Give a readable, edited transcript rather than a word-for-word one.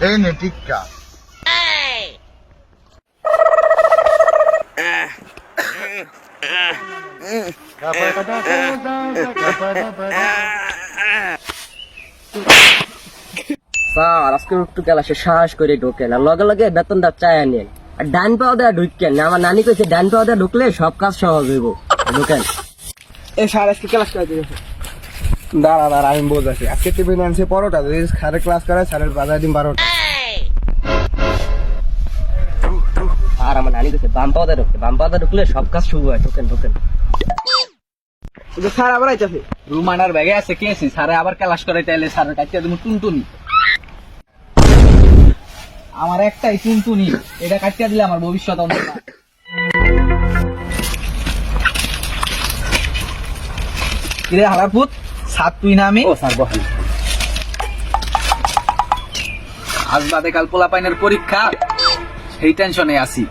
এই নে টিক্কা। স্যার আজকে একটু ক্লাসে সাহস করে ঢোকেন আর লগে লগে বেতনটা চায় নেন আর ডান পাও দেওয়া ঢুকেন না। আমার নানি কইছে ডান পাও দেওয়া ঢুকলে সব কাজ সহজ হইব। ঢোকেন। এই স্যার আজকে ক্লাস করে দিয়েছে। দাঁড়া আমি বোঝাচ্ছি। আজকে টিফিন আনছে পরোটা, যদি স্যারের ক্লাস করে স্যারের বাজার দিন 12টা। আর আমার নানি কইছে বাম পাও দেওয়া ঢুকতে, বাম পাও দেওয়া ঢুকলে সব কাজ শুরু হয়। ঢোকেন। স্যার আবার আইতাছে। রুমানার ব্যাগে আছে কেসি স্যারে আবার ক্লাস করে তাইলে স্যারের কাছে তুমি টুনটুনি। আমার একটাই টুনটুনি, এটা কাটিয়ে দিলে আমার ভবিষ্যৎ অন্ধকার। কিরে হালারপুত, সাত তুই না আমি? ও স্যার বহেন। আজ বাদে কাল পোলাপাইনের পরীক্ষা, সেই টেনশনে আছি।